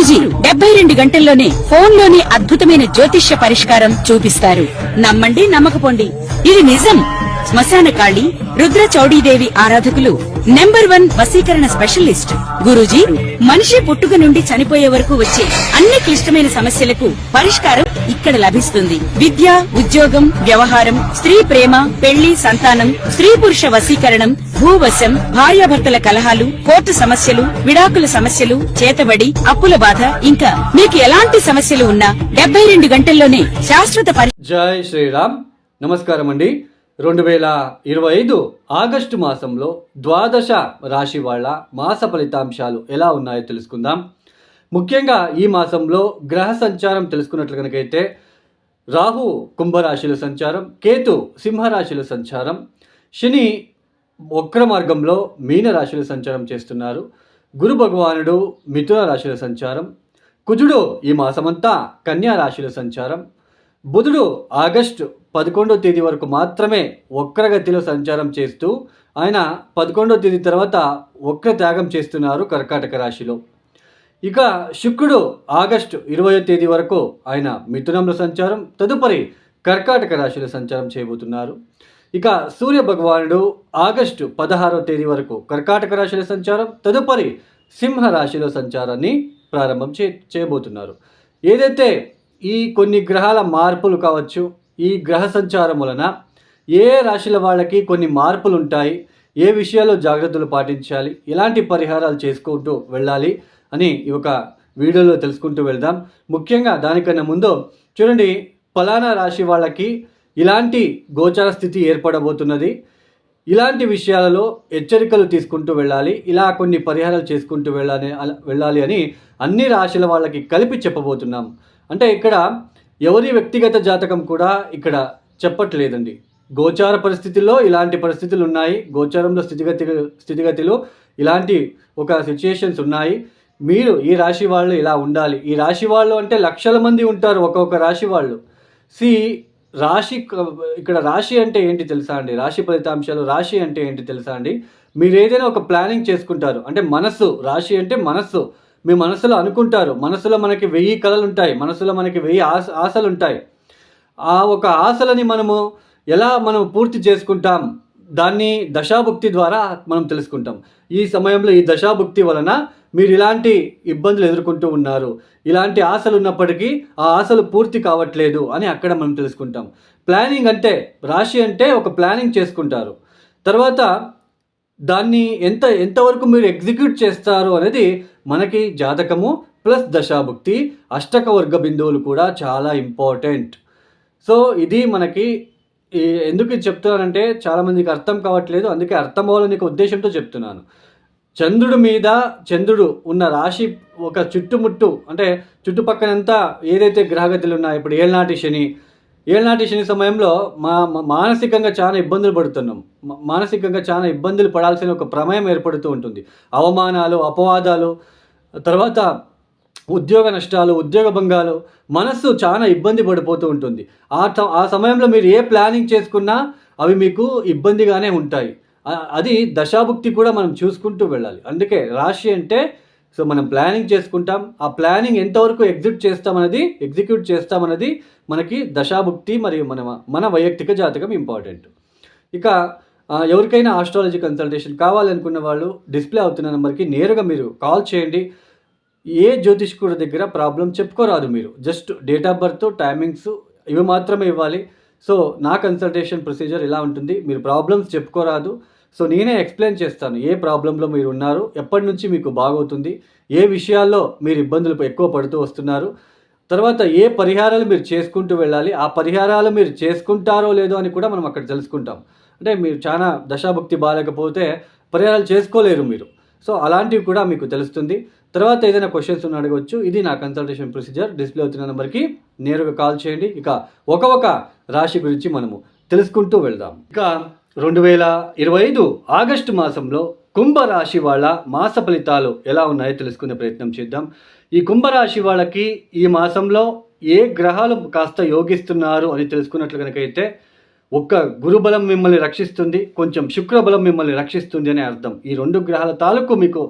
గురూజీ 72 గంటల్లోనే ఫోన్లోని అద్భుతమైన జ్యోతిష్య పరిష్కారం చూపిస్తారు. నమ్మండి, నమ్మకపోండి, ఇది నిజం. శ్మశాన కాళి రుద్ర చౌడీదేవి ఆరాధకులు నంబర్ 1 వశీకరణ స్పెషలిస్ట్. గురూజీ మనిషి పుట్టుక నుండి చనిపోయే వరకు వచ్చే అన్ని క్లిష్టమైన సమస్యలకు పరిష్కారం ఇక్కడ లభిస్తుంది. విద్య, ఉద్యోగం, వ్యవహారం, స్త్రీ ప్రేమ, పెళ్లి, సంతానం, స్త్రీ పురుష వశీకరణం, భూవశం, భార్యాభర్తల కలహాలు, కోర్టు సమస్యలు, విడాకుల సమస్యలు, చేతబడి, అప్పుల బాధ, ఇంకా మీకు ఎలాంటి సమస్యలు ఉన్నా 72 గంటల్లోనే శాశ్వత జై శ్రీరామ్. నమస్కారం అండి. 2025 ఆగస్టు మాసంలో ద్వాదశ రాశి వాళ్ళ మాస ఫలితాంశాలు ఎలా ఉన్నాయో తెలుసుకుందాం. ముఖ్యంగా ఈ మాసంలో గ్రహ సంచారం తెలుసుకున్నట్లు కనుకైతే రాహు కుంభరాశిలో సంచారం, కేతు సింహరాశిలో సంచారం, శని వక్ర మార్గంలో మీన రాశిలో సంచారం చేస్తున్నారు, గురు భగవానుడు మిథున రాశిలో సంచారం, కుజుడు ఈ మాసమంతా కన్యా రాశిలో సంచారం, బుధుడు ఆగస్టు 11వ తేదీ వరకు మాత్రమే వక్రగతిలో సంచారం చేస్తూ ఆయన 11వ తేదీ తర్వాత వక్ర త్యాగం చేస్తున్నారు కర్కాటక రాశిలో. ఇక శుక్రుడు ఆగస్టు 20వ తేదీ వరకు ఆయన మిథునంలో సంచారం, తదుపరి కర్కాటక రాశిలో సంచారం చేయబోతున్నారు. ఇక సూర్య భగవానుడు ఆగస్టు 16వ తేదీ వరకు కర్కాటక రాశిలో సంచారం, తదుపరి సింహ రాశిలో సంచారాన్ని ప్రారంభం చేయబోతున్నారు. ఏదైతే ఈ కొన్ని గ్రహాల మార్పులు కావచ్చు, ఈ గ్రహ సంచారం వలన ఏ రాశుల వాళ్ళకి కొన్ని మార్పులు ఉంటాయి, ఏ విషయాల్లో జాగ్రత్తలు పాటించాలి, ఎలాంటి పరిహారాలు చేసుకుంటూ వెళ్ళాలి అని ఈ ఒక వీడియోలో తెలుసుకుంటూ వెళ్దాం. ముఖ్యంగా దానికన్నా ముందు చూడండి, ఫలానా రాశి వాళ్ళకి ఇలాంటి గోచార స్థితి ఏర్పడబోతున్నది, ఇలాంటి విషయాలలో హెచ్చరికలు తీసుకుంటూ వెళ్ళాలి, ఇలా కొన్ని పరిహారాలు చేసుకుంటూ వెళ్ళాలి అని అన్ని రాశుల వాళ్ళకి కలిపి చెప్పబోతున్నాం. అంటే ఇక్కడ ఎవరి వ్యక్తిగత జాతకం కూడా ఇక్కడ చెప్పట్లేదండి. గోచార పరిస్థితుల్లో ఇలాంటి పరిస్థితులు ఉన్నాయి, గోచారంలో స్థితిగతిలో ఇలాంటి ఒక సిచ్యుయేషన్స్ ఉన్నాయి, మీరు ఈ రాశి వాళ్ళు ఇలా ఉండాలి. ఈ రాశి వాళ్ళు అంటే లక్షల మంది ఉంటారు ఒక్కొక్క రాశి వాళ్ళు. రాశి ఇక్కడ రాశి అంటే ఏంటి తెలుసా అండి? రాశి ఫలితాంశాలు రాశి అంటే ఏంటి తెలుసా అండి? మీరు ఏదైనా ఒక ప్లానింగ్ చేసుకుంటారు అంటే మనస్సు, రాశి అంటే మనస్సు. మీ మనసులో అనుకుంటారు, మనసులో మనకి 1000 కళలు ఉంటాయి, మనసులో మనకి 1000 ఆశలు ఉంటాయి. ఆ ఒక ఆశలని మనం పూర్తి చేసుకుంటాం, దాన్ని దశాభుక్తి ద్వారా మనం తెలుసుకుంటాం. ఈ సమయంలో ఈ దశాభుక్తి వలన మీరు ఇలాంటి ఇబ్బందులు ఎదుర్కొంటూ ఉన్నారు, ఇలాంటి ఆశలు ఉన్నప్పటికీ ఆ ఆశలు పూర్తి కావట్లేదు అని అక్కడ మనం తెలుసుకుంటాం. ప్లానింగ్ అంటే రాశి అంటే ఒక ప్లానింగ్ చేసుకుంటారు, తర్వాత దాన్ని ఎంతవరకు మీరు ఎగ్జిక్యూట్ చేస్తారు అనేది మనకి జాతకము ప్లస్ దశాభుక్తి, అష్టక వర్గ బిందువులు కూడా చాలా ఇంపార్టెంట్. సో ఇది మనకి ఎందుకు చెప్తున్నానంటే చాలామందికి అర్థం కావట్లేదు, అందుకే అర్థం అవ్వాలనే ఉద్దేశంతో చెప్తున్నాను. చంద్రుడు ఉన్న రాశి ఒక చుట్టుముట్టు అంటే చుట్టుపక్కనంతా ఏదైతే గ్రహగతులు ఉన్నాయో, ఇప్పుడు ఏళ్ళనాటి శని సమయంలో మానసికంగా చాలా ఇబ్బందులు పడుతున్నాం, మానసికంగా చాలా ఇబ్బందులు పడాల్సిన ఒక ప్రమేయం ఏర్పడుతూ ఉంటుంది. అవమానాలు, అపవాదాలు, తర్వాత ఉద్యోగ నష్టాలు, ఉద్యోగ భంగాలు, మనస్సు చాలా ఇబ్బంది పడిపోతూ ఉంటుంది. ఆ సమయంలో మీరు ఏ ప్లానింగ్ చేసుకున్నా అవి మీకు ఇబ్బందిగానే ఉంటాయి. అది దశాభుక్తి కూడా మనం చూసుకుంటూ వెళ్ళాలి. అందుకే రాశి అంటే మనం ప్లానింగ్ చేసుకుంటాం, ఆ ప్లానింగ్ ఎంతవరకు ఎగ్జిక్యూట్ చేస్తామన్నది మనకి దశాభుక్తి మరియు మన వైయక్తిక జాతకం ఇంపార్టెంట్. ఇక ఎవరికైనా ఆస్ట్రాలజీ కన్సల్టేషన్ కావాలనుకున్న వాళ్ళు డిస్ప్లే అవుతున్న నెంబర్కి నేరుగా మీరు కాల్ చేయండి. ఏ జ్యోతిష్కుడి దగ్గర ప్రాబ్లం చెప్పుకోరాదు, మీరు just date of birth, timings ఇవి మాత్రమే ఇవ్వాలి. సో నా కన్సల్టేషన్ ప్రొసీజర్ ఇలా ఉంటుంది, మీరు ప్రాబ్లమ్స్ చెప్పుకోరాదు. సో నేనే ఎక్స్ప్లెయిన్ చేస్తాను ఏ ప్రాబ్లంలో మీరు ఉన్నారు, ఎప్పటి నుంచి మీకు బాగవుతుంది, ఏ విషయాల్లో మీరు ఇబ్బందులు ఎక్కువ పడుతూ వస్తున్నారు, తర్వాత ఏ పరిహారాలు మీరు చేసుకుంటూ వెళ్ళాలి, ఆ పరిహారాలు మీరు చేసుకుంటారో లేదో అని కూడా మనం అక్కడ తెలుసుకుంటాం. అంటే మీరు చాలా దశాభుక్తి బాగాలేకపోతే పరిహారాలు చేసుకోలేరు మీరు, సో అలాంటివి కూడా మీకు తెలుస్తుంది. తర్వాత ఏదైనా క్వశ్చన్స్ ఉన్న అడగవచ్చు. ఇది నా కన్సల్టేషన్ ప్రొసీజర్, డిస్ప్లే అవుతున్న నెంబర్కి నేరుగా కాల్ చేయండి. ఇక ఒక రాశి గురించి మనము తెలుసుకుంటూ వెళ్దాం. ఇక 2025 ఆగస్టు మాసంలో కుంభరాశి వాళ్ళ మాస ఫలితాలు ఎలా ఉన్నాయో తెలుసుకునే ప్రయత్నం చేద్దాం. ఈ కుంభరాశి వాళ్ళకి ఈ మాసంలో ఏ గ్రహాలు కాస్త యోగిస్తున్నారు అని తెలుసుకున్నట్లు కనుకైతే ఒక్క గురుబలం మిమ్మల్ని రక్షిస్తుంది, కొంచెం శుక్రబలం మిమ్మల్ని రక్షిస్తుంది అనే అర్థం. ఈ 2 గ్రహాల తాలూకు మీకు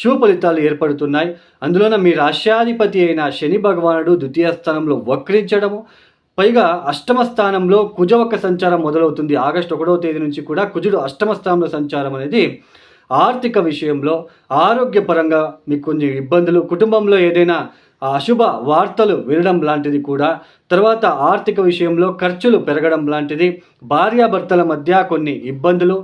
శుభ ఫలితాలు ఏర్పడుతున్నాయి. అందులోన మీ రాశ్యాధిపతి అయిన శని భగవానుడు ద్వితీయ స్థానంలో వక్రించడము, పైగా అష్టమ స్థానంలో కుజవక్క సంచారం మొదలవుతుంది. ఆగస్టు 1వ తేదీ నుంచి కూడా కుజుడు అష్టమ స్థానంలో సంచారం అనేది ఆర్థిక విషయంలో, ఆరోగ్యపరంగా మీకు కొన్ని ఇబ్బందులు, కుటుంబంలో ఏదైనా అశుభ వార్తలు వినడం లాంటిది కూడా, తర్వాత ఆర్థిక విషయంలో ఖర్చులు పెరగడం లాంటిది, భార్యాభర్తల మధ్య కొన్ని ఇబ్బందులు,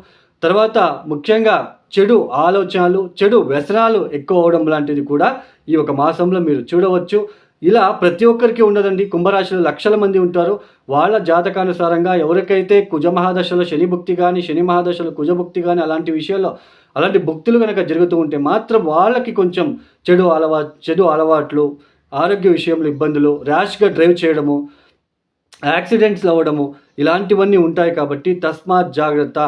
తర్వాత ముఖ్యంగా చెడు ఆలోచనలు, చెడు వ్యసనాలు ఎక్కువ అవడం లాంటిది కూడా ఈ ఒక మాసంలో మీరు చూడవచ్చు. ఇలా ప్రతి ఒక్కరికి ఉండదండి. కుంభరాశిలో లక్షల మంది ఉంటారు. వాళ్ళ జాతకానుసారంగా ఎవరికైతే కుజ మహాదశలో శని భుక్తి కానీ, శని మహాదశలో కుజ భుక్తి కానీ అలాంటి విషయాల్లో అలాంటి భుక్తులు కనుక జరుగుతూ ఉంటే మాత్రం వాళ్ళకి కొంచెం చెడు అలవాట్లు, ఆరోగ్య విషయంలో ఇబ్బందులు, ర్యాష్గా డ్రైవ్ చేయడము, యాక్సిడెంట్స్ అవ్వడము ఇలాంటివన్నీ ఉంటాయి. కాబట్టి తస్మాత్ జాగ్రత్త.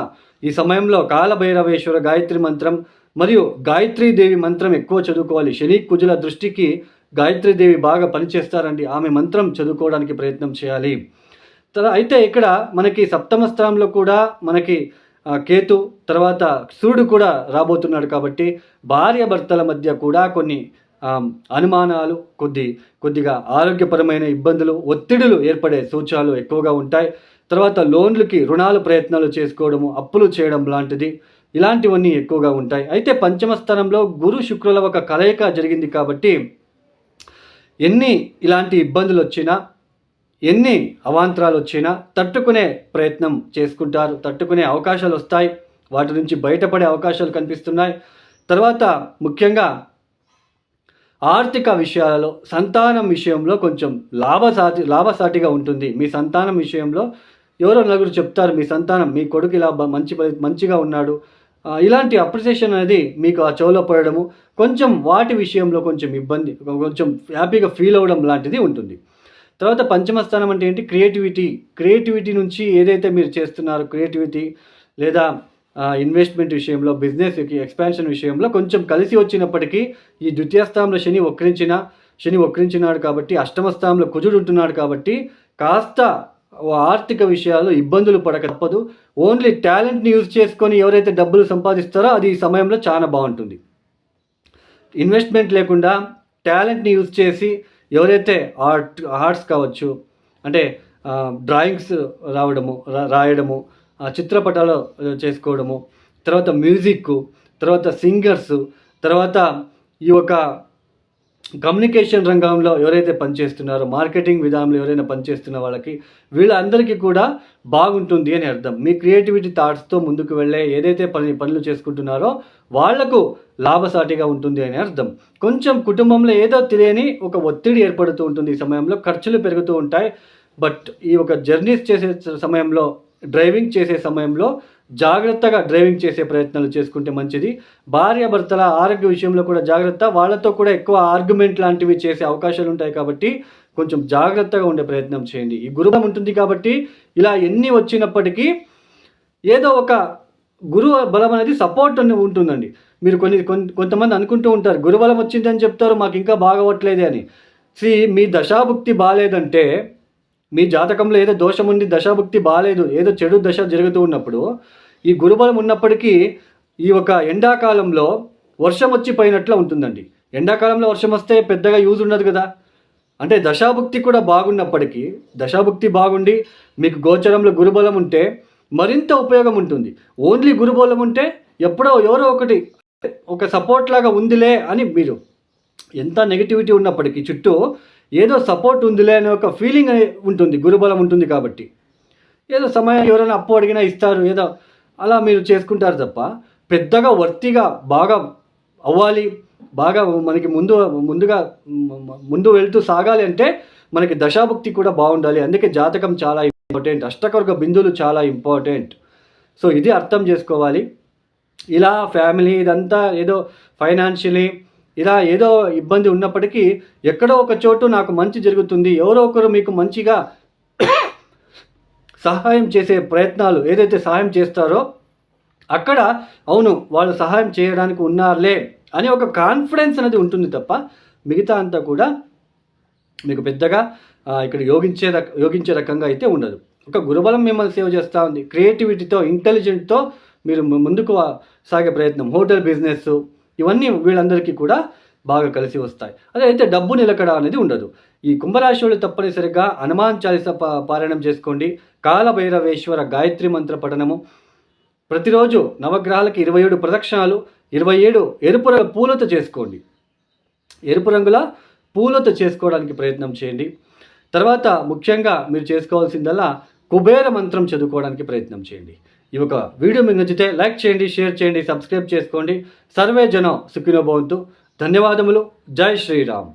ఈ సమయంలో కాలభైరవేశ్వర గాయత్రి మంత్రం మరియు గాయత్రీదేవి మంత్రం ఎక్కువ చదువుకోవాలి. శని కుజుల దృష్టికి గాయత్రీదేవి బాగా పనిచేస్తారండి. ఆమె మంత్రం చదువుకోవడానికి ప్రయత్నం చేయాలి. అయితే ఇక్కడ మనకి సప్తమ స్థానంలో కూడా మనకి కేతు, తర్వాత సూర్యుడు కూడా రాబోతున్నాడు. కాబట్టి భార్యాభర్తల మధ్య కూడా కొన్ని అనుమానాలు, కొద్దిగా ఆరోగ్యపరమైన ఇబ్బందులు, ఒత్తిడులు ఏర్పడే సూచనలు ఎక్కువగా ఉంటాయి. తర్వాత లోన్లకి రుణాలు ప్రయత్నాలు చేసుకోవడము, అప్పులు చేయడం లాంటిది ఇలాంటివన్నీ ఎక్కువగా ఉంటాయి. అయితే పంచమ స్థానంలో గురు శుక్రుల ఒక కలయిక జరిగింది కాబట్టి ఎన్ని ఇలాంటి ఇబ్బందులు వచ్చినా, ఎన్ని అవాంతరాలు వచ్చినా తట్టుకునే ప్రయత్నం చేసుకుంటారు. తట్టుకునే అవకాశాలు వస్తాయి. వాటి నుంచి బయటపడే అవకాశాలు కనిపిస్తున్నాయి. తర్వాత ముఖ్యంగా ఆర్థిక విషయాలలో, సంతానం విషయంలో కొంచెం లాభసాటిగా ఉంటుంది. మీ సంతానం విషయంలో ఎవరో నలుగురు చెప్తారు, మీ సంతానం, మీ కొడుకు ఇలా మంచిగా ఉన్నాడు, ఇలాంటి అప్రిసియేషన్ అనేది మీకు ఆ చెవులో పడడము, కొంచెం వాటి విషయంలో కొంచెం ఇబ్బంది, కొంచెం హ్యాపీగా ఫీల్ అవ్వడం లాంటిది ఉంటుంది. తర్వాత పంచమ స్థానం అంటే ఏంటి? క్రియేటివిటీ నుంచి ఏదైతే మీరు చేస్తున్నారో క్రియేటివిటీ లేదా ఇన్వెస్ట్మెంట్ విషయంలో, బిజినెస్ ఎక్స్పాన్షన్ విషయంలో కొంచెం కలిసి వచ్చినప్పటికీ ఈ ద్వితీయ స్థానంలో శని వక్రించినాడు కాబట్టి, అష్టమ స్థానంలో కుజుడు ఉంటున్నాడు కాబట్టి కాస్త ఆర్థిక విషయాలు ఇబ్బందులు పడక తప్పదు. ఓన్లీ టాలెంట్ని యూజ్ చేసుకొని ఎవరైతే డబ్బులు సంపాదిస్తారో అది ఈ సమయంలో చాలా బాగుంటుంది. ఇన్వెస్ట్మెంట్ లేకుండా టాలెంట్ని యూజ్ చేసి ఎవరైతే ఆర్ట్స్ కావచ్చు, అంటే డ్రాయింగ్స్ రాయడము, చిత్రపటాలు చేసుకోవడము, తర్వాత మ్యూజిక్, తర్వాత సింగర్స్, తర్వాత ఈ యొక్క కమ్యూనికేషన్ రంగంలో ఎవరైతే పనిచేస్తున్నారో, మార్కెటింగ్ విధానంలో ఎవరైనా పనిచేస్తున్న వాళ్ళకి, వీళ్ళందరికీ కూడా బాగుంటుంది అని అర్థం. మీ క్రియేటివిటీ థాట్స్తో ముందుకు వెళ్ళే ఏదైతే పనులు చేసుకుంటున్నారో వాళ్లకు లాభసాటిగా ఉంటుంది అని అర్థం. కొంచెం కుటుంబంలో ఏదో తెలియని ఒక ఒత్తిడి ఏర్పడుతూ ఉంటుంది. ఈ సమయంలో ఖర్చులు పెరుగుతూ ఉంటాయి. బట్ ఈ ఒక జర్నీస్ చేసే సమయంలో, డ్రైవింగ్ చేసే సమయంలో జాగ్రత్తగా డ్రైవింగ్ చేసే ప్రయత్నాలు చేసుకుంటే మంచిది. భార్యాభర్తల ఆరోగ్య విషయంలో కూడా జాగ్రత్త. వాళ్ళతో కూడా ఎక్కువ ఆర్గ్యుమెంట్ లాంటివి చేసే అవకాశాలు ఉంటాయి కాబట్టి కొంచెం జాగ్రత్తగా ఉండే ప్రయత్నం చేయండి. ఈ గురుబలం ఉంటుంది కాబట్టి ఇలా ఎన్ని వచ్చినప్పటికీ ఏదో ఒక గురు బలం అనేది సపోర్ట్ అని ఉంటుందండి. మీరు కొంతమంది అనుకుంటూ ఉంటారు, గురుబలం వచ్చిందని చెప్తారు, మాకు ఇంకా బాగవట్లేదే అని. మీ దశాభుక్తి బాగాలేదంటే, మీ జాతకంలో ఏదో దోషం ఉంది, దశాభుక్తి బాగాలేదు, ఏదో చెడు దశ జరుగుతూ ఉన్నప్పుడు, ఈ గురుబలం ఉన్నప్పటికీ ఈ ఒక ఎండాకాలంలో వర్షం వచ్చి పోయినట్లు ఉంటుందండి. ఎండాకాలంలో వర్షం వస్తే పెద్దగా యూజ్ ఉండదు కదా. అంటే దశాభుక్తి కూడా బాగున్నప్పటికీ, దశాభుక్తి బాగుండి మీకు గోచరంలో గురుబలం ఉంటే మరింత ఉపయోగం ఉంటుంది. ఓన్లీ గురుబలం ఉంటే ఎప్పుడో ఎవరో ఒక సపోర్ట్ లాగా ఉందిలే అని, మీరు ఎంత నెగిటివిటీ ఉన్నప్పటికీ చుట్టూ ఏదో సపోర్ట్ ఉందిలే అనే ఒక ఫీలింగ్ ఉంటుంది. గురుబలం ఉంటుంది కాబట్టి ఏదో సమయం ఎవరైనా అప్పు అడిగినా ఇస్తారు, ఏదో అలా మీరు చేసుకుంటారు తప్ప పెద్దగా వర్తిగా బాగా అవ్వాలి, బాగా మనకి ముందు వెళ్తూ సాగాలి అంటే మనకి దశాభుక్తి కూడా బాగుండాలి. అందుకే జాతకం చాలా ఇంపార్టెంట్, అష్టకర్గ బిందువులు చాలా ఇంపార్టెంట్. సో ఇది అర్థం చేసుకోవాలి. ఇలా ఫ్యామిలీ ఇదంతా ఏదో ఫైనాన్షియలీ ఇలా ఏదో ఇబ్బంది ఉన్నప్పటికీ ఎక్కడో ఒక చోటు నాకు మంచి జరుగుతుంది, ఎవరో ఒకరు మీకు మంచిగా సహాయం చేసే ప్రయత్నాలు ఏదైతే సహాయం చేస్తారో అక్కడ అవును వాళ్ళు సహాయం చేయడానికి ఉన్నారులే అని ఒక కాన్ఫిడెన్స్ అనేది ఉంటుంది తప్ప మిగతా అంతా కూడా మీకు పెద్దగా ఇక్కడ యోగించే రకంగా అయితే ఉండదు. ఒక గురుబలం మిమ్మల్ని సేవ్ చేస్తూ ఉంది. క్రియేటివిటీతో, ఇంటెలిజెంట్తో మీరు ముందుకు సాగే ప్రయత్నం, హోటల్ బిజినెస్, ఇవన్నీ వీళ్ళందరికీ కూడా బాగా కలిసి వస్తాయి. అదైతే డబ్బు నిలకడ అనేది ఉండదు. ఈ కుంభరాశి వాళ్ళు తప్పనిసరిగా హనుమాన్ చాలీస పారాయణం చేసుకోండి. కాలభైరవేశ్వర గాయత్రి మంత్ర పఠనము, ప్రతిరోజు నవగ్రహాలకి 27 ప్రదక్షిణాలు, 27 ఎరుపు పూలతో చేసుకోండి. ఎరుపు రంగుల పూలతో చేసుకోవడానికి ప్రయత్నం చేయండి. తర్వాత ముఖ్యంగా మీరు చేసుకోవాల్సిందల్లా కుబేర మంత్రం చదువుకోవడానికి ప్రయత్నం చేయండి. ఈ ఒక వీడియో మీకు నచ్చితే లైక్ చేయండి, షేర్ చేయండి, సబ్స్క్రైబ్ చేసుకోండి. సర్వే జనం సుఖినో భవంతు. ధన్యవాదములు. జై శ్రీరామ్.